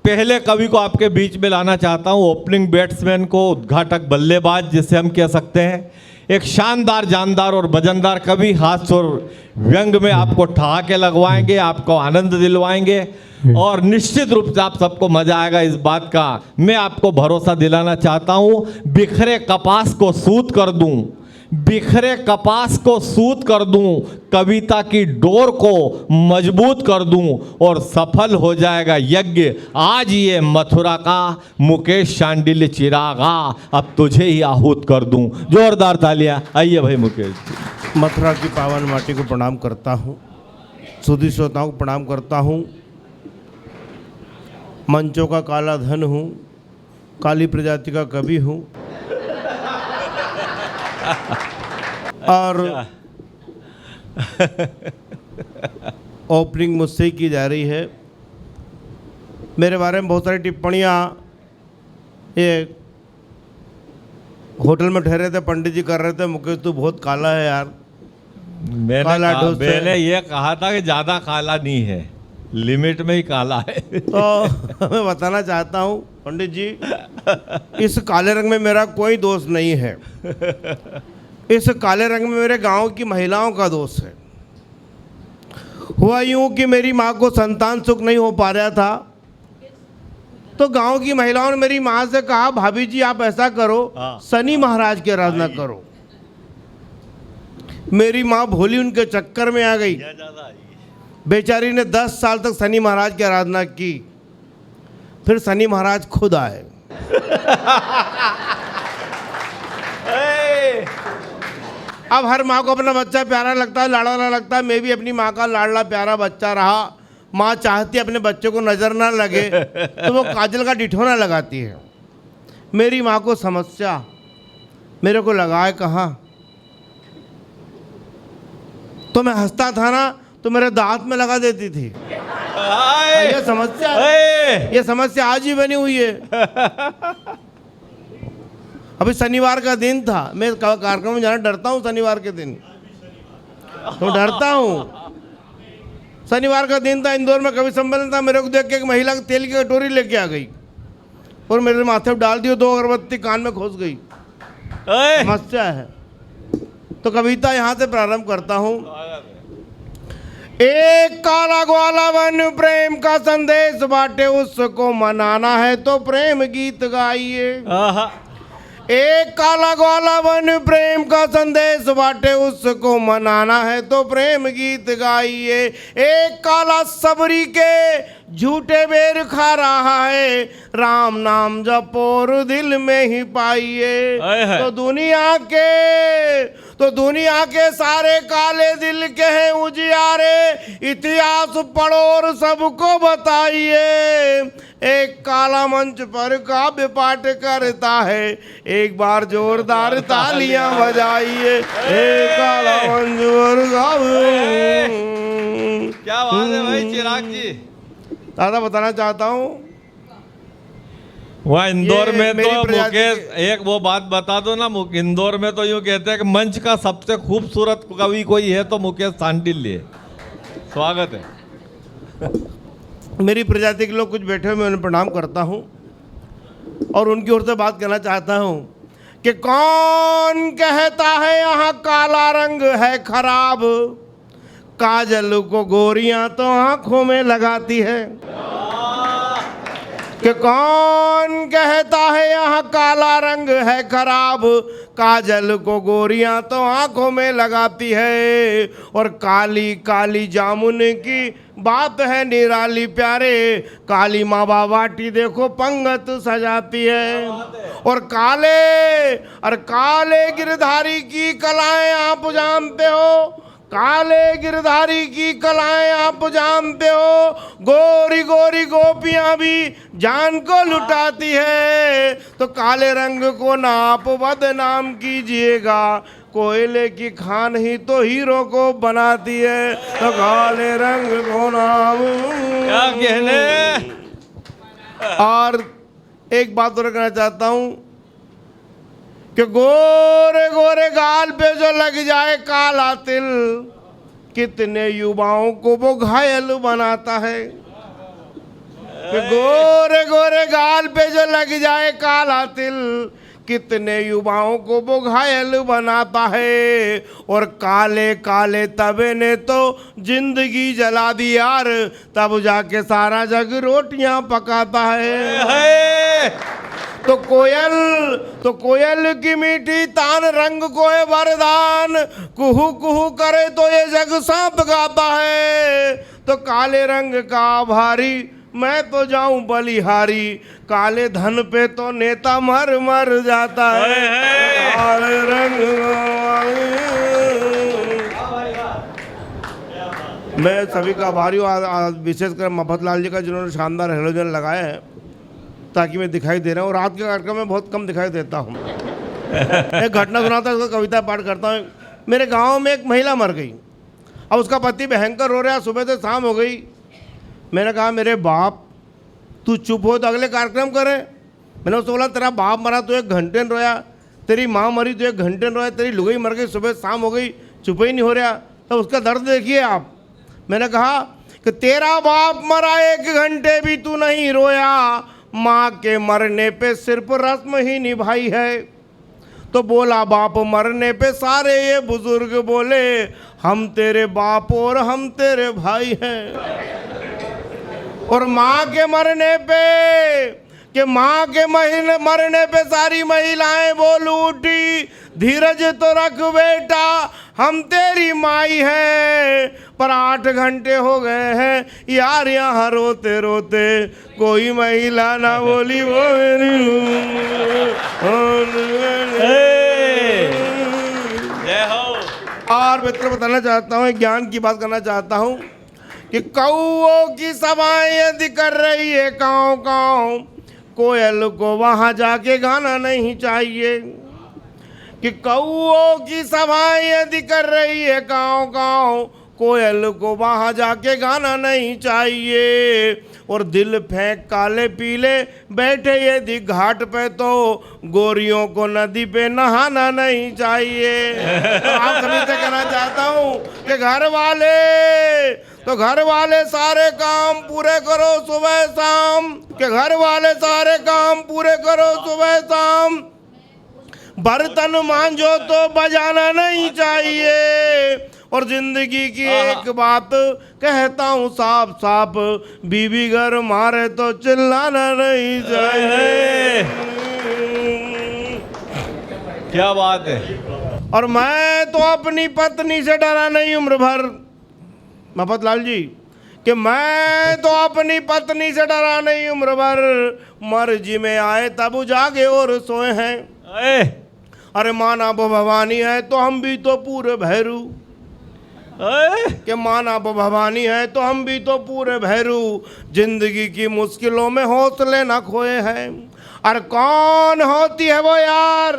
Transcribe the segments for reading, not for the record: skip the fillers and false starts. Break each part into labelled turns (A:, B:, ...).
A: पहले कवि को आपके बीच में लाना चाहता हूं, ओपनिंग बैट्समैन को, उद्घाटक बल्लेबाज जिसे हम कह सकते हैं, एक शानदार, जानदार और वजनदार कवि, हास्य और व्यंग में आपको ठहाके लगवाएंगे, आपको आनंद दिलवाएंगे और निश्चित रूप से आप सबको मजा आएगा। इस बात का मैं आपको भरोसा दिलाना चाहता हूं। बिखरे कपास को सूत कर दूं, बिखरे कपास को सूत कर दूं, कविता की डोर को मजबूत कर दूं और सफल हो जाएगा यज्ञ आज ये मथुरा का। मुकेश शांडिल्य चिरागा, अब तुझे ही आहूत कर दूं। जोरदार तालियां। आइए भाई मुकेश जी।
B: मथुरा की पावन माटी को प्रणाम करता हूँ, सुधी श्रोताओं को प्रणाम करता हूँ। मंचों का काला धन हूँ, काली प्रजाति का कवि हूँ और ओपनिंग मुझसे ही की जा रही है। मेरे बारे में बहुत सारी टिप्पणियाँ ये होटल में ठहरे थे, पंडित जी कर रहे थे, मुकेश तू बहुत काला है यार।
A: मैंने ये कहा था कि ज़्यादा काला नहीं है, लिमिट में ही काला है।
B: तो मैं बताना चाहता हूँ पंडित जी, इस काले रंग में मेरा कोई दोष नहीं है। इस काले रंग में मेरे गांव की महिलाओं का दोष है। हुआ यूं कि मेरी माँ को संतान सुख नहीं हो पा रहा था, तो गांव की महिलाओं ने मेरी माँ से कहा, भाभी जी आप ऐसा करो, शनि महाराज की आराधना करो। मेरी माँ भोली उनके चक्कर में आ गई। बेचारी ने 10 साल तक शनि महाराज की आराधना की, फिर शनि महाराज खुद आए। अब हर माँ को अपना बच्चा प्यारा लगता है, लाडला लगता है। मैं भी अपनी माँ का लाडला प्यारा बच्चा रहा। माँ चाहती है अपने बच्चे को नजर ना लगे तो वो काजल का डिठोना लगाती है। मेरी माँ को समस्या, मेरे को लगाए कहाँ, तो मैं हंसता था ना तो मेरे दांत में लगा देती थी। ये समस्या आज ही बनी हुई है। अभी शनिवार का दिन था, मैं कार्यक्रम में जाना डरता हूँ। शनिवार के दिन तो डरता हूँ। शनिवार का दिन था, इंदौर में कवि सम्मेलन था। मेरे को देख के एक महिला तेल की कटोरी लेके आ गई और मेरे माथे पर डाल दियो, 2 अगरबत्ती कान में घुस गई। समस्या है। तो कविता यहाँ से प्रारंभ करता हूँ। एक काला ग्वाला वन प्रेम का संदेश बांटे, उसको मनाना है तो प्रेम गीत गाइए। एक काला ग्वाला वन प्रेम का संदेश बांटे, उसको मनाना है तो प्रेम गीत गाइए। एक काला सबरी के झूठे बेर खा रहा है, राम नाम जपोर दिल में ही पाइए। तो दुनिया के सारे काले दिल के हैं उजियारे, इतिहास पढ़ो और सबको बताइए। एक काला मंच पर काव्य पाठ करता है, एक बार जोरदार तालियां बजाइए। एक काला मंच पर काव्य।
A: क्या बात है भाई चिराग जी।
B: दादा बताना चाहता हूँ,
A: वहाँ इंदौर में तो मुकेश, एक वो बात बता दो ना, इंदौर में तो यूँ कहते हैं कि मंच का सबसे खूबसूरत कवि कोई है तो मुकेश शांडिल्य। स्वागत है।
B: मेरी प्रजाति के लोग कुछ बैठे हुए, मैं उन्हें प्रणाम करता हूँ और उनकी ओर से बात करना चाहता हूँ कि कौन कहता है यहाँ काला रंग है खराब, काजल को गोरियां तो आंखों में लगाती है। कि कौन कहता है यहाँ काला रंग है खराब, काजल को गोरियां तो आंखों में लगाती है। और काली काली जामुन की बात है निराली प्यारे, काली माँ बाबाटी देखो पंगत सजाती है। और काले गिरधारी की कलाएं आप जानते हो, काले गिरधारी की कलाएं आप जानते हो। गोरी गोरी गोपियां भी जान को लुटाती है। तो काले रंग को ना आप बदनाम कीजिएगा, कोयले की खान ही तो हीरो को बनाती है। तो काले रंग को नाम
A: क्या कहने।
B: और एक बात और कहना चाहता हूँ कि गोरे गोरे गाल पे जो लग जाए काला तिल, कितने युवाओं को वो घायल बनाता है। कि गोरे गोरे गाल पे जो लग जाए काला तिल, कितने युवाओं को वो घायल बनाता है। और काले काले तवे ने तो जिंदगी जला दी यार, तब जाके सारा जग रोटियां पकाता है। तो कोयल की मीठी तान रंग को है वरदान, कुहू कुहू करे तो ये जग सांप गाता है। तो काले रंग का भारी मैं तो जाऊं बलिहारी, काले धन पे तो नेता मर मर जाता है। काले रंग मैं सभी का आभारी हूँ, विशेषकर मफतलाल जी का जिन्होंने शानदार हेलोजन लगाए हैं ताकि मैं दिखाई दे रहा हूँ। रात के कार्यक्रम में बहुत कम दिखाई देता हूँ। एक घटना सुनाता हूँ, कविता पाठ करता हूँ। मेरे गांव में एक महिला मर गई, अब उसका पति भयंकर रो रहा, सुबह से शाम हो गई। मैंने कहा मेरे बाप तू चुप हो तो अगले कार्यक्रम करें। मैंने उससे बोला तेरा बाप मरा तो 1 घंटे में रोया, तेरी माँ मरी तो 1 घंटे में रोया, तेरी लुगाई मर गई सुबह शाम हो गई, चुप ही नहीं हो रहा, तो उसका दर्द देखिए आप। मैंने कहा कि तेरा बाप मरा 1 घंटे भी तू नहीं रोया, माँ के मरने पे सिर्फ रस्म ही निभाई है। तो बोला बाप मरने पे सारे ये बुजुर्ग बोले हम तेरे बाप और हम तेरे भाई हैं। और माँ के मरने पे मरने पे सारी महिलाएं बोल उठी धीरज तो रख बेटा हम तेरी माई है। पर 8 घंटे हो गए हैं यार यहाँ रोते रोते, कोई महिला ना बोली वो मेरी
A: जय हो।
B: और मित्र बताना चाहता हूँ, एक ज्ञान की बात करना चाहता हूँ कि कौओं की सभाएं यदि कर रही है काँव काँव, कोयल को वहाँ जाके गाना नहीं चाहिए। कि कौओं की सभाएं यदि कर रही है काँव काँव, कोयल को वहाँ जाके गाना नहीं चाहिए। और दिल फेंक काले पीले बैठे यदि घाट पे, तो गोरियों को नदी पे नहाना नहीं चाहिए। तो आप सभी से कहना चाहता हूँ कि घर वाले सारे काम पूरे करो सुबह शाम, कि घर वाले सारे काम पूरे करो सुबह शाम। बर्तन मांजो तो बजाना नहीं चाहिए। और जिंदगी की एक बात कहता हूँ साफ साफ, बीवी घर मारे तो चिल्लाना नहीं चाहिए।
A: क्या बात है।
B: और मैं तो अपनी पत्नी से डरा नहीं उम्र भर, मफतलाल जी, कि मैं तो अपनी पत्नी से डरा नहीं उम्र भर, मर्जी में आए तब जागे और सोए हैं। अरे माना वो भवानी है तो हम भी तो पूरे भैरू, कि माना वो भवानी है तो हम भी तो पूरे भैरू, जिंदगी की मुश्किलों में हौसले न खोए हैं। और कौन होती है वो यार,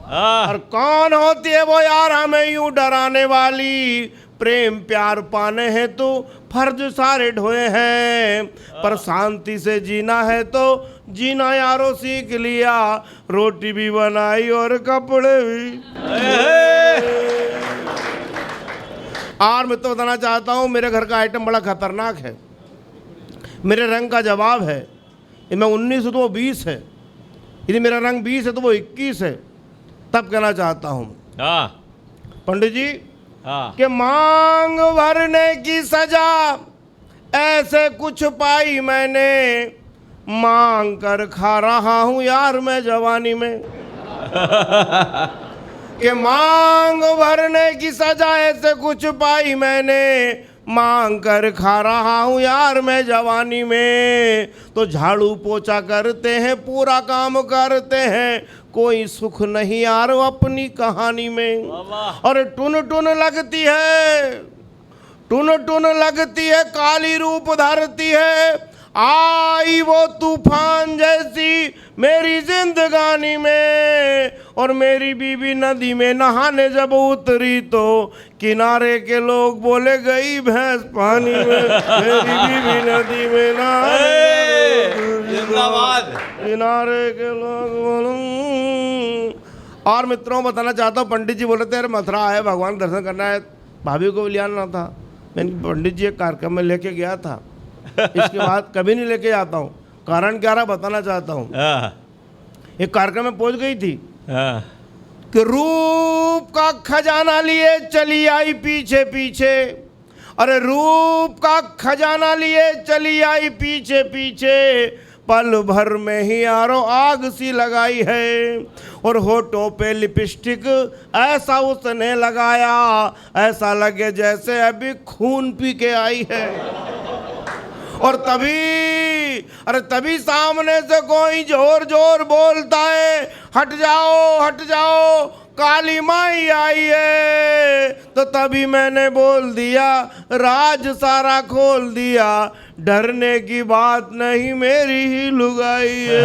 B: और कौन होती है वो यार हमें यूं डराने वाली, प्रेम प्यार पाने हैं तो फर्ज सारे ढोए हैं। पर शांति से जीना है तो जीना यारों सीख लिया, रोटी भी बनाई और कपड़े भी। और मैं तो बताना चाहता हूँ मेरे घर का आइटम बड़ा खतरनाक है। मेरे रंग का जवाब है, मैं 19 है तो वो 20 है, यदि मेरा रंग 20 है तो वो 21 है। तब कहना चाहता हूँ पंडित जी कि मांग भरने की सजा ऐसे कुछ पाई मैंने, मांग कर खा रहा हूँ यार मैं जवानी में। कि मांग भरने की सजा ऐसे कुछ पाई मैंने, मांग कर खा रहा हूँ यार मैं जवानी में। तो झाड़ू पोछा करते हैं पूरा काम करते हैं, कोई सुख नहीं यार अपनी कहानी में। और टुन टुन लगती है काली रूप धरती है, आई वो तूफान जैसी मेरी जिंदगानी में। और मेरी बीवी नदी में नहाने जब उतरी तो किनारे के लोग बोले गई भैंस पानी में, मेरी बीवी नदी में किनारे के लोग बोले। और मित्रों बताना चाहता हूँ, पंडित जी बोले थे अरे मथुरा है भगवान दर्शन करना है, भाभी को भी ले आना था। मैंने पंडित जी एक कार्यक्रम में लेके गया था, इसके बाद कभी नहीं लेके जाता हूँ। कारण क्या रहा बताना चाहता हूँ। एक कार्यक्रम में पहुंच गई थी कि रूप का खजाना लिए चली आई पीछे पीछे। अरे रूप का खजाना लिए चली आई पीछे पीछे, पल भर में ही यारो आग सी लगाई है। और होठों पे लिपस्टिक ऐसा उसने लगाया, ऐसा लगे जैसे अभी खून पी के आई है। और तभी सामने से कोई जोर जोर बोलता है, हट जाओ काली माई आई है। तो तभी मैंने बोल दिया, राज सारा खोल दिया, डरने की बात नहीं मेरी ही लुगाई है।